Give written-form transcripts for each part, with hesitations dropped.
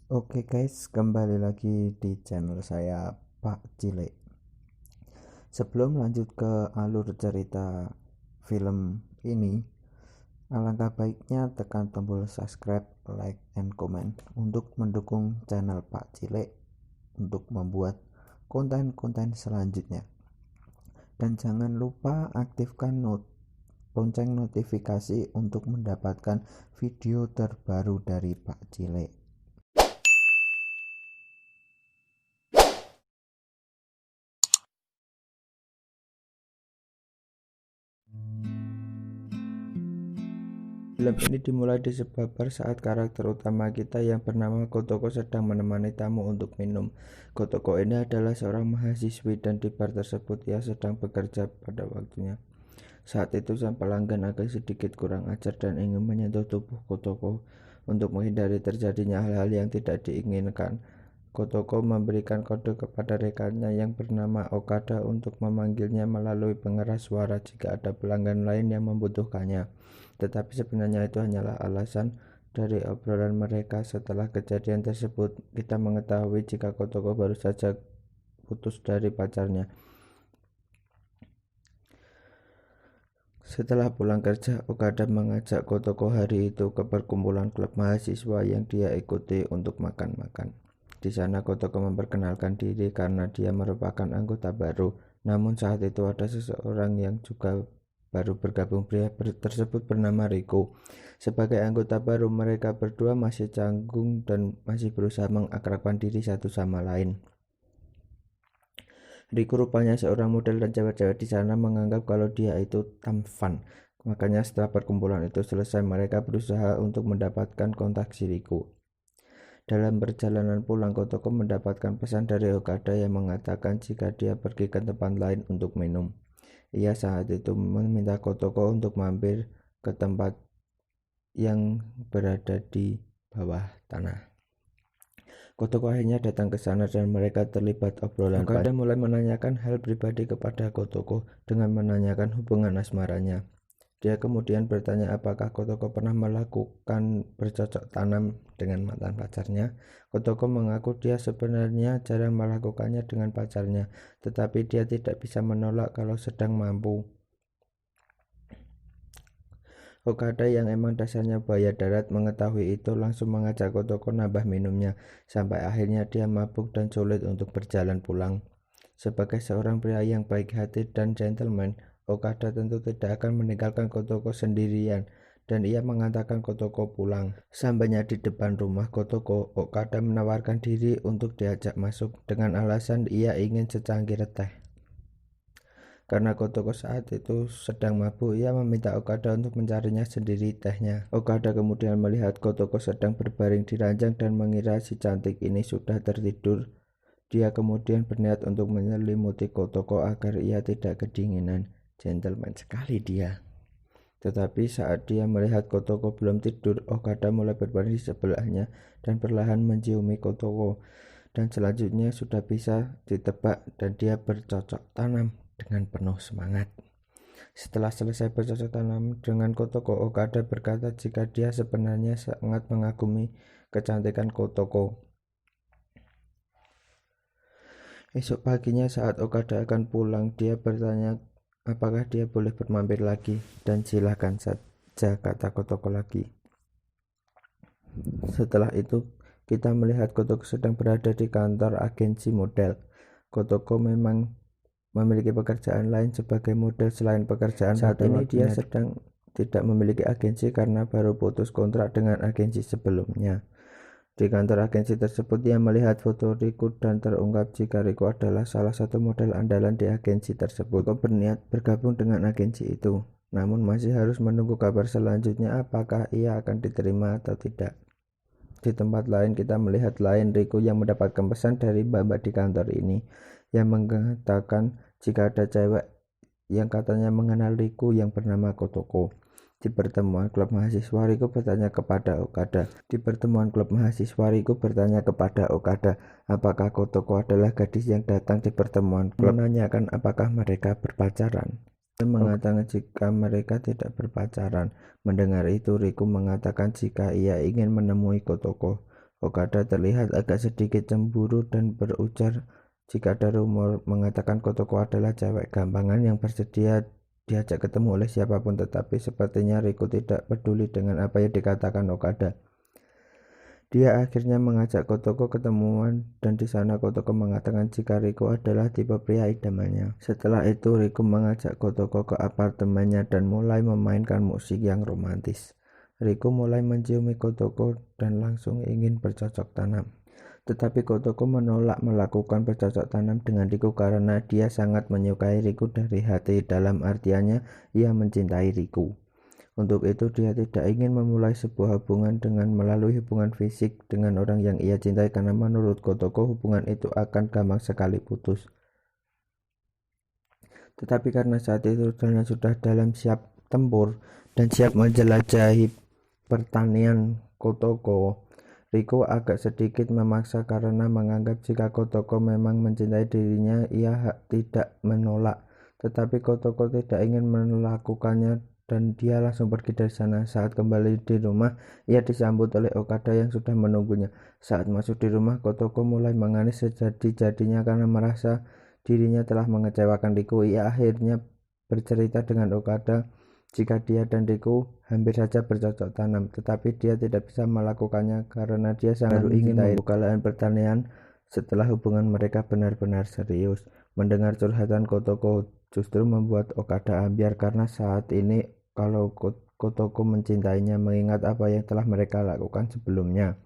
Oke guys, kembali lagi di channel saya Pak Cile. Sebelum lanjut ke alur cerita film ini, alangkah baiknya tekan tombol subscribe, like, and comment untuk mendukung channel Pak Cile untuk membuat konten-konten selanjutnya. Dan jangan lupa aktifkan lonceng notifikasi untuk mendapatkan video terbaru dari Pak Cile. Film ini dimulai disebabkan saat karakter utama kita yang bernama Kotoko sedang menemani tamu untuk minum. Kotoko ini adalah seorang mahasiswi dan di bar tersebut ia sedang bekerja pada waktunya. Saat itu sang pelanggan agak sedikit kurang ajar dan ingin menyentuh tubuh Kotoko. Untuk menghindari terjadinya hal-hal yang tidak diinginkan, Kotoko memberikan kode kepada rekannya yang bernama Okada untuk memanggilnya melalui pengeras suara jika ada pelanggan lain yang membutuhkannya. Tetapi sebenarnya itu hanyalah alasan dari obrolan mereka. Setelah kejadian tersebut, kita mengetahui jika Kotoko baru saja putus dari pacarnya. Setelah pulang kerja, Okada mengajak Kotoko hari itu ke perkumpulan klub mahasiswa yang dia ikuti untuk makan-makan. Di sana Kotoko memperkenalkan diri karena dia merupakan anggota baru. Namun saat itu ada seseorang yang juga baru bergabung. Pria tersebut bernama Rico. Sebagai anggota baru, mereka berdua masih canggung dan masih berusaha mengakrabkan diri satu sama lain. Rico rupanya seorang model dan cewek-cewek di sana menganggap kalau dia itu tampan. Makanya setelah perkumpulan itu selesai, mereka berusaha untuk mendapatkan kontak si Rico. Dalam perjalanan pulang, Kotoko mendapatkan pesan dari Okada yang mengatakan jika dia pergi ke tempat lain untuk minum. Ia saat itu meminta Kotoko untuk mampir ke tempat yang berada di bawah tanah. Kotoko akhirnya datang ke sana dan mereka terlibat obrolan. Okada mulai menanyakan hal pribadi kepada Kotoko dengan menanyakan hubungan asmaranya. Dia kemudian bertanya apakah Kotoko pernah melakukan bercocok tanam dengan mantan pacarnya. Kotoko mengaku dia sebenarnya jarang melakukannya dengan pacarnya, tetapi dia tidak bisa menolak kalau sedang mampu. Okada yang emang dasarnya buaya darat mengetahui itu langsung mengajak Kotoko nambah minumnya, sampai akhirnya dia mabuk dan sulit untuk berjalan pulang. Sebagai seorang pria yang baik hati dan gentleman, Okada tentu tidak akan meninggalkan Kotoko sendirian, dan ia mengantarkan Kotoko pulang. Sampainya di depan rumah Kotoko, Okada menawarkan diri untuk diajak masuk dengan alasan ia ingin secangkir teh. Karena Kotoko saat itu sedang mabuk, ia meminta Okada untuk mencarinya sendiri tehnya. Okada kemudian melihat Kotoko sedang berbaring di ranjang dan mengira si cantik ini sudah tertidur. Dia kemudian berniat untuk menyelimuti Kotoko agar ia tidak kedinginan. Gentleman sekali dia. Tetapi saat dia melihat Kotoko belum tidur, Okada mulai berbaring di sebelahnya dan perlahan menciumi Kotoko. Dan selanjutnya sudah bisa ditebak dan dia bercocok tanam dengan penuh semangat. Setelah selesai bercocok tanam dengan Kotoko, Okada berkata jika dia sebenarnya sangat mengagumi kecantikan Kotoko. Esok paginya saat Okada akan pulang, dia bertanya apakah dia boleh bermampir lagi, dan silakan saja, kata Kotoko lagi. Setelah itu kita melihat Kotoko sedang berada di kantor agensi model. Kotoko memang memiliki pekerjaan lain sebagai model selain pekerjaan. Saat ini dia sedang tidak memiliki agensi karena baru putus kontrak dengan agensi sebelumnya. Di kantor agensi tersebut ia melihat foto Rico dan terungkap jika Rico adalah salah satu model andalan di agensi tersebut. Rico berniat bergabung dengan agensi itu, namun masih harus menunggu kabar selanjutnya apakah ia akan diterima atau tidak. Di tempat lain kita melihat Rico yang mendapatkan pesan dari mbak-mbak di kantor ini yang mengatakan jika ada cewek yang katanya mengenal Rico yang bernama Kotoko. Di pertemuan klub mahasiswa, Rico bertanya kepada Okada. Apakah Kotoko adalah gadis yang datang di pertemuan klub, menanyakan apakah mereka berpacaran. Dia mengatakan jika mereka tidak berpacaran. Mendengar itu, Rico mengatakan jika ia ingin menemui Kotoko. Okada terlihat agak sedikit cemburu dan berujar jika ada rumor mengatakan Kotoko adalah cewek gampangan yang bersedia diajak ketemu oleh siapapun, tetapi sepertinya Riku tidak peduli dengan apa yang dikatakan Okada. Dia akhirnya mengajak Kotoko ketemuan dan di sana Kotoko mengatakan jika Riku adalah tipe pria idamannya. Setelah itu Riku mengajak Kotoko ke apartemennya dan mulai memainkan musik yang romantis. Riku mulai menciumi Kotoko dan langsung ingin bercocok tanam. Tetapi Kotoko menolak melakukan bercocok tanam dengan Riku karena dia sangat menyukai Riku dari hati, dalam artiannya ia mencintai Riku. Untuk itu dia tidak ingin memulai sebuah hubungan dengan melalui hubungan fisik dengan orang yang ia cintai karena menurut Kotoko hubungan itu akan gampang sekali putus. Tetapi karena saat itu Dana sudah dalam siap tempur dan siap menjelajahi pertanian Kotoko, Riku agak sedikit memaksa karena menganggap jika Kotoko memang mencintai dirinya, ia tidak menolak. Tetapi Kotoko tidak ingin melakukannya dan dia langsung pergi dari sana. Saat kembali di rumah, ia disambut oleh Okada yang sudah menunggunya. Saat masuk di rumah, Kotoko mulai menangis sejadi-jadinya karena merasa dirinya telah mengecewakan Riku. Ia akhirnya bercerita dengan Okada jika dia dan Riku hampir saja bercocok tanam, tetapi dia tidak bisa melakukannya karena dia sangat ingin membuka lahan pertanian setelah hubungan mereka benar-benar serius. Mendengar curhatan Kotoko justru membuat Okada ambyar karena saat ini kalau Kotoko mencintainya mengingat apa yang telah mereka lakukan sebelumnya.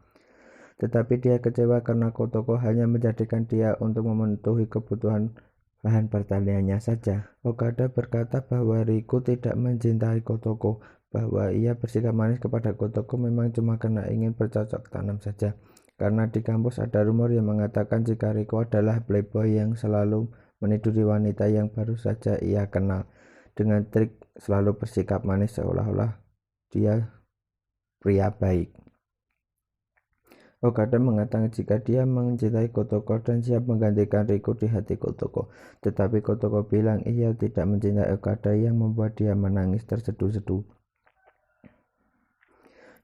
Tetapi dia kecewa karena Kotoko hanya menjadikan dia untuk memenuhi kebutuhan lahan pertaniannya saja. Okada berkata bahwa Riku tidak mencintai Kotoko, bahwa ia bersikap manis kepada Kotoko memang cuma karena ingin bercocok tanam saja. Karena di kampus ada rumor yang mengatakan jika Riku adalah playboy yang selalu meniduri wanita yang baru saja ia kenal dengan trik selalu bersikap manis seolah-olah dia pria baik. Okada mengatakan jika dia mencintai Kotoko dan siap menggantikan Riku di hati Kotoko. Tetapi Kotoko bilang ia tidak mencintai Okada yang membuat dia menangis terseduh-seduh.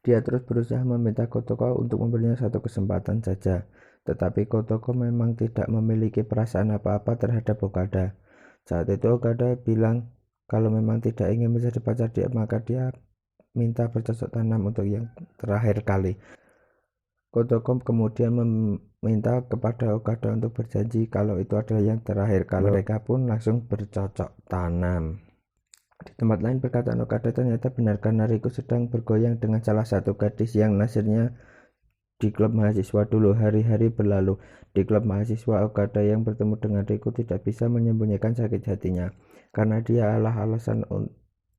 Dia terus berusaha meminta Kotoko untuk memberinya satu kesempatan saja. Tetapi Kotoko memang tidak memiliki perasaan apa-apa terhadap Okada. Saat itu Okada bilang kalau memang tidak ingin menjadi pacar dia, maka dia minta bercocok tanam untuk yang terakhir kali. Kotoko kemudian meminta kepada Okada untuk berjanji kalau itu adalah yang terakhir kali. Mereka pun langsung bercocok tanam. Di tempat lain perkataan Okada ternyata benar karena Riku sedang bergoyang dengan salah satu gadis yang nasirnya di klub mahasiswa dulu. Hari-hari berlalu di klub mahasiswa, Okada yang bertemu dengan Riku tidak bisa menyembunyikan sakit hatinya karena dia alasan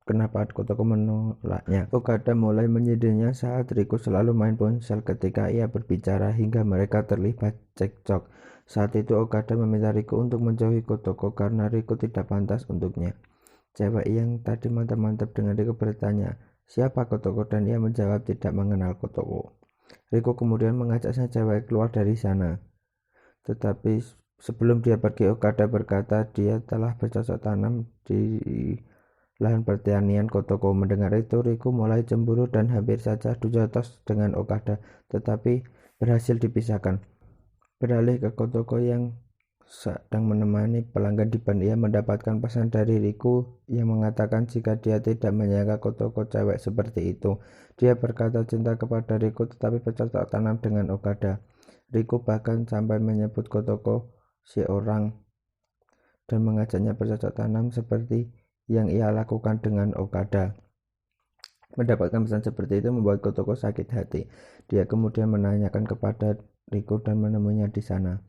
kenapa Kotoko menolaknya. Okada mulai menyindirnya saat Riku selalu main ponsel ketika ia berbicara hingga mereka terlibat cekcok. Saat itu Okada meminta Riku untuk menjauhi Kotoko karena Riku tidak pantas untuknya. Cewek yang tadi mantap-mantap dengan Riku bertanya, "Siapa Kotoko?" dan ia menjawab tidak mengenal Kotoko. Riku kemudian mengajak sang cewek keluar dari sana. Tetapi sebelum dia pergi, Okada berkata dia telah bercocok tanam di lahan pertanian Kotoko. Mendengar itu Riku mulai cemburu dan hampir saja adu jotos dengan Okada, tetapi berhasil dipisahkan. Beralih ke Kotoko yang sedang menemani pelanggan di bar, ia mendapatkan pesan dari Riku yang mengatakan jika dia tidak menyangka Kotoko cewek seperti itu. Dia berkata cinta kepada Riku tetapi bercocok tanam dengan Okada. Riku bahkan sampai menyebut Kotoko si orang dan mengajaknya bercocok tanam seperti yang ia lakukan dengan Okada. Mendapatkan pesan seperti itu membuat Kotoko sakit hati. Dia kemudian menanyakan kepada Riku dan menemuinya di sana.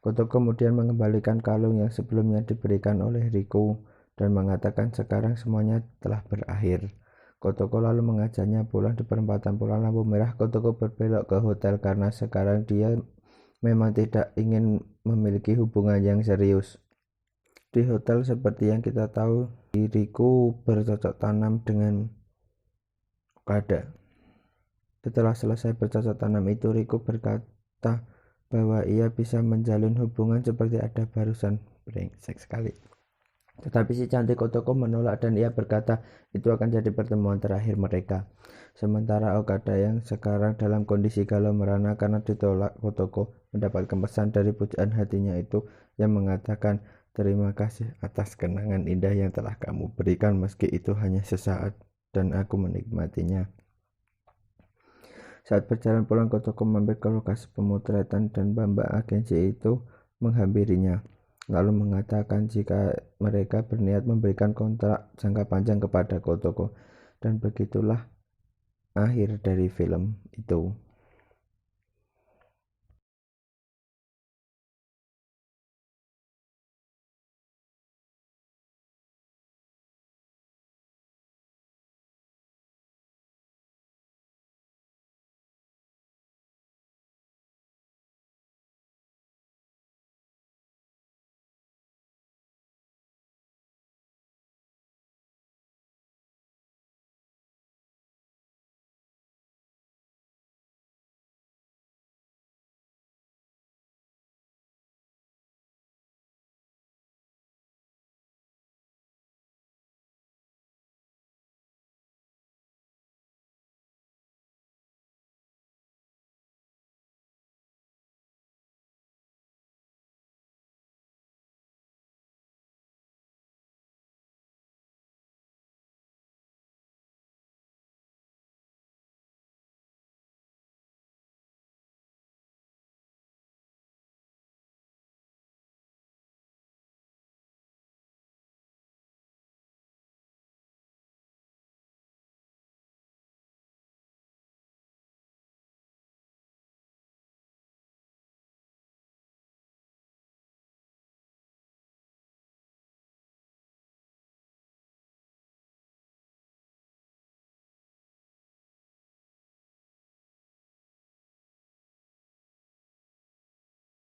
Kotoko kemudian mengembalikan kalung yang sebelumnya diberikan oleh Riku dan mengatakan sekarang semuanya telah berakhir. Kotoko lalu mengajaknya pulang. Di perempatan pulang lampu merah, Kotoko berbelok ke hotel karena sekarang dia memang tidak ingin memiliki hubungan yang serius. Di hotel seperti yang kita tahu, Riku bercocok tanam dengan Okada. Setelah selesai bercocok tanam itu, Riku berkata bahwa ia bisa menjalin hubungan seperti ada barusan. Brengsek sekali. Tetapi si cantik Kotoko menolak dan ia berkata itu akan jadi pertemuan terakhir mereka. Sementara Okada yang sekarang dalam kondisi galau merana karena ditolak Kotoko mendapatkan pesan dari pujaan hatinya itu yang mengatakan terima kasih atas kenangan indah yang telah kamu berikan meski itu hanya sesaat dan aku menikmatinya. Saat berjalan pulang Kotoko mampir ke lokasi pemotretan dan Bambang agensi itu menghampirinya, lalu mengatakan jika mereka berniat memberikan kontrak jangka panjang kepada Kotoko. Dan begitulah akhir dari film itu.